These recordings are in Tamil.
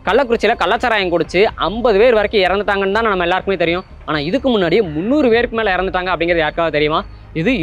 கள்ளக்குறிச்சியில் கள்ளச்சாராயம் குடிச்சு 50 பேர் வரைக்கும் இறந்துட்டாங்கன்னு தான் நம்ம எல்லாருக்குமே தெரியும். ஆனால் இதுக்கு முன்னாடியே 300 பேருக்கு மேலே இறந்துட்டாங்க அப்படிங்கிறது யாருக்காவது தெரியுமா?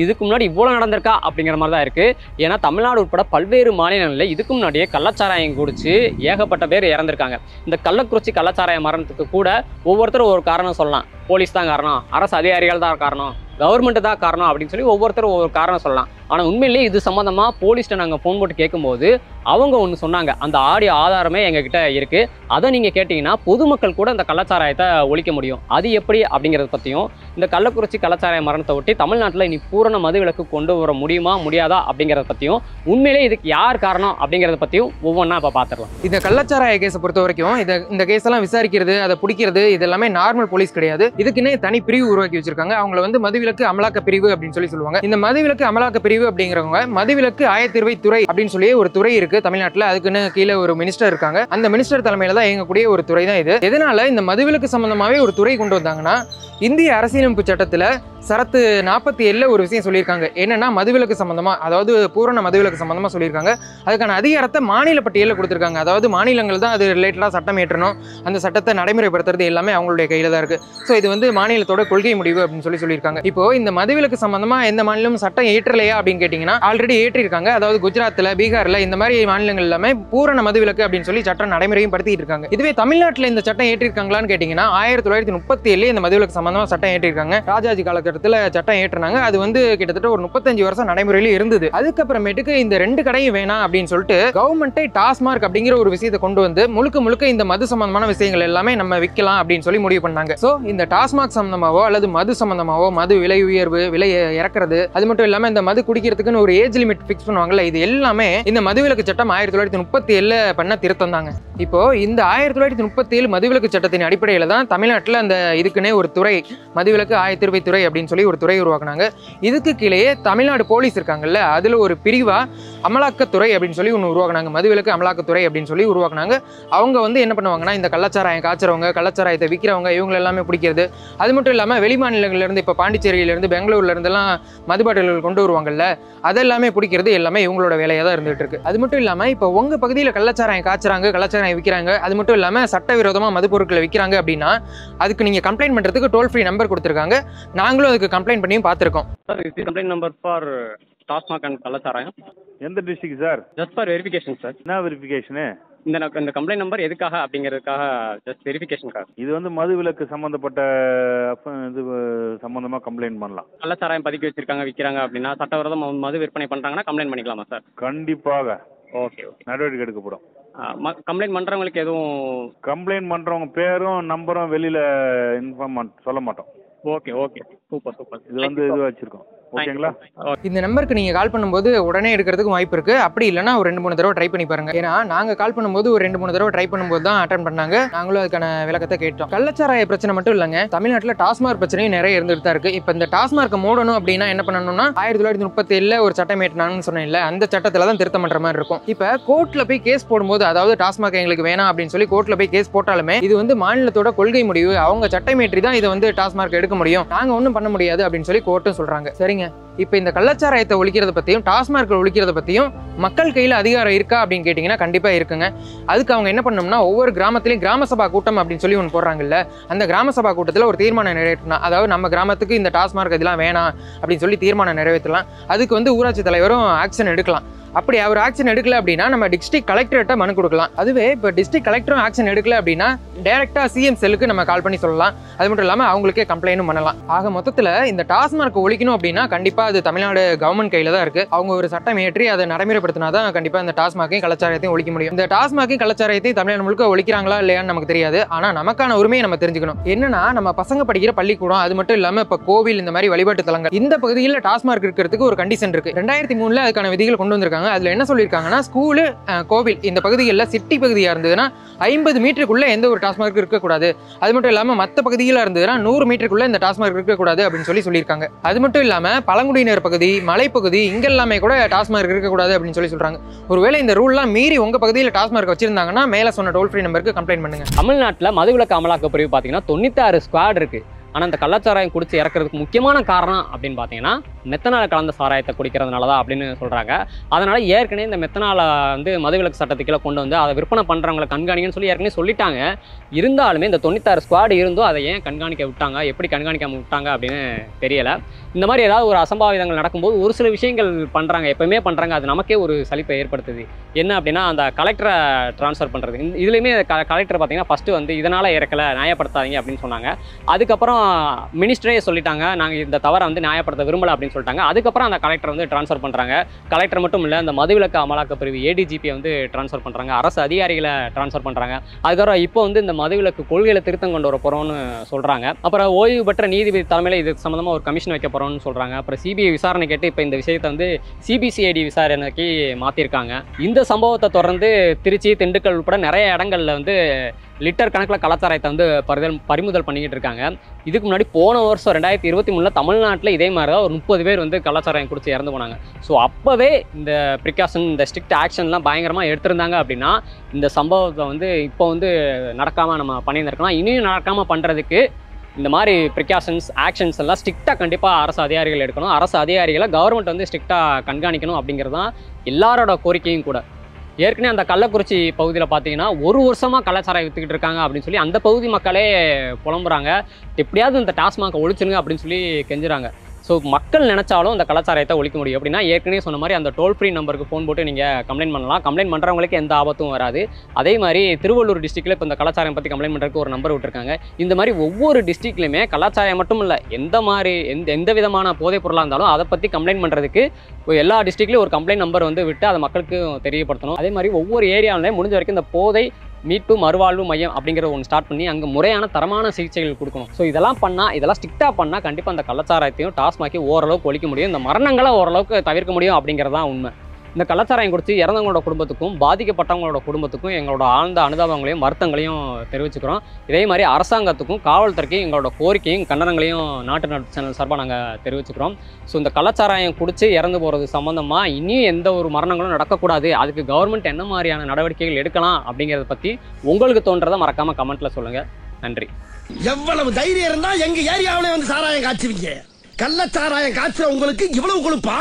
இதுக்கு முன்னாடி இவ்வளோ நடந்திருக்கா அப்படிங்கிற மாதிரி தான் இருக்குது. ஏன்னா தமிழ்நாடு உட்பட பல்வேறு மாநிலங்களில் இதுக்கு முன்னாடியே கள்ளச்சாராயம் குடிச்சு ஏகப்பட்ட பேர் இறந்துருக்காங்க. இந்த கள்ளக்குறிச்சி கள்ளச்சாராய மரணத்துக்கு கூட ஒவ்வொருத்தரும் ஒரு காரணம் சொல்லலாம். போலீஸ் தான் காரணம், அரசு அதிகாரிகள் தான் காரணம், கவர்மெண்ட் தான் காரணம் அப்படின்னு சொல்லி ஒவ்வொருத்தரும் ஒவ்வொரு காரணம் சொல்லலாம். ஆனால் உண்மையிலேயே இது சம்மந்தமாக போலீஸ்ட்டை நாங்கள் ஃபோன் போட்டு கேட்கும்போது அவங்க ஒன்று சொன்னாங்க. அந்த ஆடியோ ஆதாரமே எங்ககிட்ட இருக்குது. அதை நீங்கள் கேட்டிங்கன்னா பொதுமக்கள் கூட இந்த கள்ளச்சாராயத்தை ஒழிக்க முடியும். அது எப்படி அப்படிங்கிறத பற்றியும், இந்த கள்ளக்குறிச்சி கள்ளச்சாராய மரணத்தை ஒட்டி தமிழ்நாட்டில் இனி பூரண மதுவிலக்கு கொண்டு வர முடியுமா முடியாதா அப்படிங்கிறத பற்றியும், உண்மையிலே இதுக்கு யார் காரணம் அப்படிங்கிறத பற்றியும் ஒவ்வொன்றா இப்போ பார்த்துடலாம். இந்த கள்ளச்சாராய கேஸை பொறுத்த வரைக்கும் இந்த கேஸெல்லாம் விசாரிக்கிறது, அதை பிடிக்கிறது, இது எல்லாமே நார்மல் போலீஸ் கிடையாது. இதுக்குன்னே தனி பிரிவு உருவாக்கி வச்சிருக்காங்க. அவங்கள வந்து மதுவிலக்கு அமலாக்க பிரிவு அப்படின்னு சொல்லுவாங்க. இந்த மதுவிலக்கு அமலாக்க பிரிவு அப்படிங்கிறவங்க மதுவிலக்கு ஆயத்தீர்வை துறை அப்படின்னு சொல்லி ஒரு துறை இருக்கு தமிழ்நாட்டில். அதுக்குன்னு கீழே ஒரு மினிஸ்டர் இருக்காங்க. அந்த மினிஸ்டர் தலைமையில தான் இயங்கக்கூடிய ஒரு துறை தான் இது. எதனால இந்த மதுவிலக்கு சம்பந்தமாவே ஒரு துறை கொண்டு வந்தாங்கன்னா, இந்திய அரசியலமைப்பு சட்டத்தில் சரத்து 47 ஒரு விஷயம் சொல்லியிருக்காங்க. என்னன்னா மதுவிலக்கு சம்பந்தமா, அதாவது பூரண மதுவிலக்கு சம்பந்தமா சொல்லியிருக்காங்க. அதுக்கான அதிகாரத்தை மாநில பட்டியலில் கொடுத்துருக்காங்க. அதாவது மாநிலங்கள் தான் அது ரிலேட்டடாக சட்டம் ஏற்றணும், அந்த சட்டத்தை நடைமுறைப்படுத்துறது எல்லாமே அவங்களுடைய கையில தான் இருக்கு. ஸோ இது வந்து மாநிலத்தோட கொள்கை முடிவு அப்படின்னு சொல்லியிருக்காங்க. இப்போ இந்த மதுவிலக்கு சம்பந்தமா எந்த மாநிலமும் சட்டம் ஏற்றலையா அப்படின்னு கேட்டீங்கன்னா, ஆல்ரெடி ஏற்றிருக்காங்க. அதாவது குஜராத்தில், பீகார்ல இந்த மாதிரி மாநிலங்கள் எல்லாமே பூரண மதுவிலக்கு அப்படின்னு சொல்லி சட்டம் நடைமுறையும் படுத்திட்டு இருக்காங்க. இதுவே தமிழ்நாட்டில் இந்த சட்டம் ஏற்றிருக்காங்களான்னு கேட்டீங்கன்னா, 1937 இந்த மதுவிலக்கு சம்பந்தமா சட்டம் ஏற்றிருக்காங்க. ராஜாஜி காலகட்டத்தில் சட்டம் ஏற்றினாங்க. அது வந்து கிட்டத்தட்ட ஒரு 35 வருஷம் நடைமுறையில இருந்தது. அதுக்கப்புறமேட்டுக்கு இந்த 2 கடையும் வேணாம் அப்படின்னு சொல்லிட்டு கவர்மெண்ட்டை டாஸ்மார்க் அப்படிங்கிற ஒரு விஷயத்தை கொண்டு வந்து முழுக்க இந்த மது சம்பந்தமான விஷயங்கள் எல்லாமே நம்ம விற்கலாம் அப்படின்னு சொல்லி முடிவு பண்ணாங்க. ஸோ இந்த டாஸ்மார்க் சம்பந்தமாவோ அல்லது மது சம்பந்தமாவோ, மது விலை உயர்வு, விலை இறக்குறது, அது மட்டும் இல்லாமல் இந்த மது குடிக்கிறதுக்குன்னு ஒரு ஏஜ் லிமிட் ஃபிக்ஸ் பண்ணுவாங்கல்ல, இது எல்லாமே இந்த மதுவிலக்கு சட்டம் 1937 பண்ண திருத்தம் தாங்க. இப்போ இந்த 1937 மதுவிலக்கு சட்டத்தின் அடிப்படையில் தான் தமிழ்நாட்டில் அந்த இதுக்குன்னே ஒரு துறை, மதுவிலக்கு ஆயத்தீர்வை துறை அப்படின்னு சொல்லி ஒரு துறை உருவாக்குனாங்க. இதுக்கு கீழேயே தமிழ்நாடு போலீஸ் இருக்காங்கல்ல, அதில் ஒரு பிரிவா அமலாக்கத்துறை அப்படின்னு சொல்லி ஒன்று உருவாக்குனாங்க. மதுவிலக்கு அமலாக்கத்துறை அப்படின்னு சொல்லி உருவாக்குனாங்க. அவங்க வந்து என்ன பண்ணுவாங்கன்னா, இந்த கள்ளச்சாராயம் காய்ச்சறவங்க, கள்ளச்சாராயத்தை விற்கிறவங்க, இவங்க எல்லாமே பிடிக்கிறது. அது மட்டும் இல்லாமல் வெளி மாநிலங்கள்லேருந்து, இப்போ பாண்டிச்சேரியிலேருந்து, பெங்களூர்லேருந்துலாம் மது பாட்டில்கள் கொண்டு வருவாங்கல்ல, அதெல்லாமே பிடிக்கிறது எல்லாமே இவங்களோட வேலையாக தான் இருந்துகிட்டு இருக்கு. அது மட்டும் இல்லாமல் இப்போ உங்கள் பகுதியில் கள்ளச்சாராயம் காய்ச்சறாங்க, கள்ளச்சாராயம் விற்கிறாங்க, அது மட்டும் இல்லாமல் சட்டவிரோதமாக மது பொருட்களை விற்கிறாங்க அப்படின்னா அதுக்கு நீங்கள் கம்ப்ளைண்ட் பண்ணுறதுக்கு டோல் ஃப்ரீ நம்பர் கொடுத்துருக்காங்க. நாங்களும் அதுக்கு கம்ப்ளைண்ட் பண்ணியும் பார்த்துருக்கோம். சார், இது complaint number for TASMAC and கள்ளச்சாராயம். எந்த district sir? Just for verification sir. என்ன வெரிஃபிகேஷனு? இந்த கம்ப்ளைண்ட் நம்பர் எதுக்காக அப்படிங்கிறதுக்காக ஜஸ்ட் வெரிஃபிகேஷனுக்காக. இது வந்து மது விலக்கு சம்மந்தப்பட்ட இது சம்மந்தமாக கம்ப்ளைண்ட் பண்ணலாம். கள்ளச்சாராயம் பதுக்கி வச்சிருக்காங்க, விற்கிறாங்க அப்படின்னா, சட்டவிரோதம் மது விற்பனை பண்ணுறாங்கன்னா கம்ப்ளைண்ட் பண்ணிக்கலாமா சார்? கண்டிப்பாக ஓகே நடவடிக்கை எடுக்கப்படும். கம்ப்ளைண்ட் பண்ணுறவங்களுக்கு எதுவும் கம்ப்ளைண்ட் பண்ணுறவங்க பேரும் நம்பரும் வெளியில் இன்ஃபார்ம் சொல்ல மாட்டோம். Okay super. இது வந்து இது வச்சுருக்கோம். ஓகேங்களா? இந்த நம்பருக்கு நீங்கள் கால் பண்ணும்போது உடனே எடுக்கிறதுக்கு வாய்ப்பு இருக்குது. அப்படி இல்லைனா ஒரு 2-3 தடவை ட்ரை பண்ணி பாருங்க. ஏன்னா நாங்கள் கால் பண்ணும்போது ஒரு 2-3 தடவை ட்ரை பண்ணும்போது தான் அட்டன் பண்ணாங்க. நாங்களும் அதுக்கான விளக்கத்தை கேட்டோம். கள்ளச்சாராய பிரச்சனை மட்டும் இல்லைங்க, தமிழ்நாட்டில் டாஸ்மார்க் பிரச்சனையும் நிறைய இருந்துட்டு தான் இருக்குது. இப்போ இந்த டாஸ்மார்க்கை மூடணும் அப்படின்னா என்ன பண்ணணும்னா, 1937 ஒரு சட்டம் ஏற்றினாங்கன்னு சொன்னேன்ல, அந்த சட்டத்தில் தான் திருத்தம் பண்ணுற மாதிரி இருக்கும். இப்போ கோர்ட்டில் போய் கேஸ் போடும்போது, அதாவது டாஸ்மார்க் எங்களுக்கு வேணாம் அப்படின்னு சொல்லி கோர்ட்டில் போய் கேஸ் போட்டாலுமே இது வந்து மாநிலத்தோட கொள்கை முடிவு, அவங்க சட்டமேற்றி தான் இதை வந்து டாஸ்மார்க் எடுக்க முடியும், நாங்கள் ஒன்றும் பண்ண முடியாது அப்படின்னு சொல்லி கோர்ட்டும் சொல்கிறாங்க. சரிங்க, இப்போ இந்த கள்ளச்சாராயத்தை ஒழிக்கிறத பற்றியும் டாஸ்மார்க் ஒழிக்கிறத பற்றியும் மக்கள் கையில் அதிகாரம் இருக்கா அப்படின்னு கேட்டிங்கன்னா கண்டிப்பாக இருக்குங்க. அதுக்கு அவங்க என்ன பண்ணணும்னா, ஒவ்வொரு கிராமத்துலையும் கிராம சபா கூட்டம் அப்படின்னு சொல்லி ஒன்று போடுறாங்கல்ல, அந்த கிராம சபா கூட்டத்தில் ஒரு தீர்மானம் நிறைவேற்றலாம். அதாவது நம்ம கிராமத்துக்கு இந்த டாஸ்மார்க் இதெல்லாம் வேணாம் அப்படின்னு சொல்லி தீர்மானம் நிறைவேற்றலாம். அதுக்கு வந்து ஊராட்சி தலைவரும் ஆக்ஷன் எடுக்கலாம். அப்படி அவர் ஆக்ஷன் எடுக்கல அப்படின்னா நம்ம டிஸ்ட்ரிக்ட் கலெக்டர்கிட்ட மனு கொடுக்கலாம். அதுவே இப்போ டிஸ்ட்ரிக்ட் கலெக்டரும் ஆக்ஷன் எடுக்கல அப்படின்னா டைரக்டா சிஎம் செல்லுக்கு நம்ம கால் பண்ணி சொல்லலாம். அது மட்டும் இல்லாமல் அவங்களுக்கே கம்ப்ளைண்டும் பண்ணலாம். ஆக மொத்தத்தில் இந்த டாஸ்மார்க் ஒழிக்கணும் அப்படின்னா கண்டிப்பாக அது தமிழ்நாடு கவர்மெண்ட் கையில் தான் இருக்குது. அவங்க ஒரு சட்டம் ஏற்றி அதை நடைமுறைப்படுத்தினா தான் கண்டிப்பாக இந்த டாஸ்மாக்கையும் கள்ளச்சாராயத்தையும் ஒழிக்க முடியும். இந்த டாஸ்மாக்கையும் கள்ளச்சாராயத்தையும் தமிழ்நாடு முழுக்க ஒழிக்கிறாங்களா இல்லையான்னு நமக்கு தெரியாது. ஆனால் நமக்கான உரிமையை நம்ம தெரிஞ்சுக்கணும். என்னன்னா, நம்ம பசங்க படிக்கிற பள்ளிக்கூடம், அது மட்டும் இல்லாமல் இப்போ கோவில், இந்த மாதிரி வழிபாட்டு தலங்கள், இந்த பகுதியில் டாஸ்மார்க் இருக்கிறதுக்கு ஒரு கண்டிஷன் இருக்கு. 2003 அதுக்கான விதிகள் கொண்டு வந்திருக்காங்க. அதுல என்ன சொல்லியிருக்காங்கன்னா, ஸ்கூலு, கோவில் இந்த பகுதிகளில் சிட்டி பகுதியாக இருந்ததுன்னா 50 மீட்டருக்குள்ள எந்த ஒரு டாஸ்மார்க் இருக்கக்கூடாது. அது மட்டும் இல்லாமல் மற்ற பகுதியில் இருந்ததுன்னா 100 மீட்டருக்குள்ள இந்த டாஸ்மார்க் இருக்கக்கூடாது அப்படின்னு சொல்லியிருக்காங்க. அது மட்டும் இல்லாமல் பழங்குடியினர் பகுதி, மலைப்பகுதி, இங்கெல்லாமே கூட டாஸ்மார்க் இருக்கக்கூடாது அப்படின்னு சொல்றாங்க. ஒருவேளை இந்த ரூல்லாம் மீறி உங்க பகுதியில் டாஸ்மார்க் வச்சிருந்தாங்கன்னா மேலே சொன்ன டோல் ஃப்ரீ நம்பருக்கு கம்ப்ளைண்ட் பண்ணுங்க. தமிழ்நாட்டில் மதுவிலக்கு அமலாக்க பிரிவு பார்த்தீங்கன்னா 96 ஸ்குவாட் இருக்கு. ஆனால் இந்த கள்ளச்சாராயம் குடிச்சு இறக்குறதுக்கு முக்கியமான காரணம் அப்படின்னு பார்த்தீங்கன்னா மெத்தனால் கலந்த சாராயத்தை குடிக்கிறதுனால தான் அப்படின்னு சொல்கிறாங்க. அதனால் ஏற்கனவே இந்த மெத்தனாலை வந்து மதுவிலக்கு சட்டத்துக்குள்ள கொண்டு வந்து அதை விற்பனை பண்ணுறவங்களை கண்காணிங்கன்னு சொல்லி ஏற்கனவே சொல்லிட்டாங்க. இருந்தாலுமே இந்த 96 ஸ்குவாடு இருந்தும் அதை ஏன் கண்காணிக்க விட்டாங்க, எப்படி கண்காணிக்காமல் விட்டாங்க அப்படின்னு தெரியலை. இந்த மாதிரி ஏதாவது ஒரு அசம்பாவிதங்கள் நடக்கும்போது ஒரு சில விஷயங்கள் பண்ணுறாங்க, எப்போயுமே பண்ணுறாங்க. அது நமக்கே ஒரு சலிப்பை ஏற்படுத்துது. என்ன அப்படின்னா அந்த கலெக்டரை ட்ரான்ஸ்ஃபர் பண்ணுறது. இதுலேயுமே கலெக்டர் பார்த்தீங்கன்னா ஃபஸ்ட்டு வந்து இதனால் இறக்கலை, நியாயப்படுத்தாதீங்க அப்படின்னு சொன்னாங்க. அதுக்கப்புறம் மினிஸ்டரே சொல்லிட்டாங்க, நாங்கள் இந்த தவறை வந்து நியாயப்படுத்த விரும்பலை அப்படின்னு சொல்லிட்டாங்க. அதுக்கப்புறம் அந்த கலெக்டர் வந்து ட்ரான்ஸ்ஃபர் பண்ணுறாங்க. கலெக்டர் மட்டும் இல்லை, அந்த மதுவிலக்கு அமலாக்க பிரிவு ADGP வந்து ட்ரான்ஸ்ஃபர் பண்ணுறாங்க, அரசு அதிகாரிகளை ட்ரான்ஸ்ஃபர் பண்ணுறாங்க. அதுக்கப்புறம் இப்போ வந்து இந்த மதுவிலக்கு கொள்கையில் திருத்தம் கொண்டு வர போகிறோம்னு சொல்கிறாங்க. அப்புறம் ஓய்வு பெற்ற நீதிபதி தலைமையில் இதுக்கு சம்மந்தமாக ஒரு கமிஷன் வைக்க போகிறோம்னு சொல்கிறாங்க. அப்புறம் CBI விசாரணை கேட்டு இப்போ இந்த விஷயத்தை வந்து CBCID விசாரணைக்கு மாற்றிருக்காங்க. இந்த சம்பவத்தை தொடர்ந்து திருச்சி, திண்டுக்கல் உட்பட நிறைய இடங்களில் வந்து லிட்டர் கணக்கில் கலாச்சாரத்தை வந்து பறிமுதல் பண்ணிக்கிட்டு இருக்காங்க. இதுக்கு முன்னாடி போன வருஷம் 2023 தமிழ்நாட்டில் இதே மாதிரி தான் ஒரு 30 பேர் வந்து கலாச்சாரம் குடிச்சு இறந்து போனாங்க. ஸோ அப்போவே இந்த ப்ரிகாஷன், இந்த ஸ்ட்ரிக்ட் ஆக்ஷன்லாம் பயங்கரமாக எடுத்திருந்தாங்க அப்படின்னா இந்த சம்பவத்தை வந்து இப்போ வந்து நடக்காமல் நம்ம பண்ணியிருந்திருக்கலாம். இனியும் நடக்காமல் பண்ணுறதுக்கு இந்த மாதிரி ப்ரிகாஷன்ஸ், ஆக்ஷன்ஸ் எல்லாம் ஸ்ட்ரிக்டாக கண்டிப்பாக அரசு அதிகாரிகள் எடுக்கணும். அரசு அதிகாரிகளை கவர்மெண்ட் வந்து ஸ்ட்ரிக்டாக கண்காணிக்கணும் அப்படிங்கிறது தான் எல்லாரோட கோரிக்கையும் கூட. ஏற்கனவே அந்த கள்ளக்குறிச்சி பகுதியில் பார்த்தீங்கன்னா ஒரு வருஷமாக கலாச்சாரம் விற்றுக்கிட்டு இருக்காங்க அப்படின்னு சொல்லி அந்த பகுதி மக்களே புலம்புறாங்க. எப்படியாவது இந்த டாஸ்மாகை ஒழிச்சுருங்க அப்படின்னு சொல்லி கெஞ்சுறாங்க. ஸோ மக்கள் நினச்சாலும் இந்த கலாச்சாரத்தை ஒழிக்க முடியும். அப்படின்னா ஏற்கனவே சொன்ன மாதிரி அந்த டோல் ஃப்ரீ நம்பருக்கு ஃபோன் போட்டு நீங்கள் கம்ப்ளைண்ட் பண்ணலாம். கம்ப்ளைண்ட் பண்ணுறவங்களுக்கு எந்த ஆபத்தும் வராது. அதே மாதிரி திருவள்ளூர் டிஸ்ட்ரிக்ட்டில் இப்போ இந்த கலாச்சாரம் பற்றி கம்ப்ளைண்ட் பண்ணுறதுக்கு ஒரு நம்பர் விட்டுருக்காங்க. இந்த மாதிரி ஒவ்வொரு டிஸ்ட்ரிக்ட்லையுமே கலாச்சாரம் மட்டும் இல்லை, எந்த விதமான போதைப் பொருளாக இருந்தாலும் அதை பற்றி கம்ப்ளைண்ட் பண்ணுறதுக்கு எல்லா டிஸ்ட்ரிக்ட்லையும் ஒரு கம்ப்ளைண்ட் நம்பர் வந்து விட்டு அதை மக்களுக்கு தெரியப்படுத்தணும். அதே மாதிரி ஒவ்வொரு ஏரியாவிலையும் முடிஞ்ச வரைக்கும் இந்த போதை மீட்பு மறுவாழ்வு மையம் அப்படிங்கிற ஒன்று ஸ்டார்ட் பண்ணி அங்கே முறையான தரமான சிகிச்சைகள் கொடுக்கணும். ஸோ இதெல்லாம் ஸ்ட்ரிக்டாக பண்ணால் கண்டிப்பாக அந்த கலாச்சாரத்தையும் டாஸ்மாக்கையும் ஓரளவுக்கு ஒழிக்க முடியும். இந்த மரணங்களை ஓரளவுக்கு தவிர்க்க முடியும் அப்படிங்கிறதான் உண்மை. இந்த கலாச்சாரம் குடிச்சு இறந்தவங்களோட குடும்பத்துக்கும் பாதிக்கப்பட்டவங்களோட குடும்பத்துக்கும் எங்களோட ஆழ்ந்த அனுதாபங்களையும் வருத்தங்களையும் தெரிவிச்சுக்கிறோம். இதே மாதிரி அரசாங்கத்துக்கும் காவல்துறைக்கும் எங்களோட கோரிக்கையும் கண்டனங்களையும் நாட்டு நாட்டு சேனல் சார்பாக நாங்கள் தெரிவிச்சுக்கிறோம். ஸோ இந்த கலாச்சாரம் குடிச்சு இறந்து போகிறது சம்மந்தமாக இனியும் எந்த ஒரு மரணங்களும் நடக்கக்கூடாது, அதுக்கு கவர்மெண்ட் என்ன மாதிரியான நடவடிக்கைகள் எடுக்கலாம் அப்படிங்கிறத பற்றி உங்களுக்கு தோன்றதை மறக்காமல் கமெண்ட்டில் சொல்லுங்கள். நன்றி. எவ்வளவு தைரியம் இருந்தால் எங்கள் ஏரியாவிலே வந்து சாராயம் காய்ச்சுவீங்க? கள்ளச்சாராயம் காய்ச்சுற உங்களுக்கு இவ்வளவு கொழுப்பா?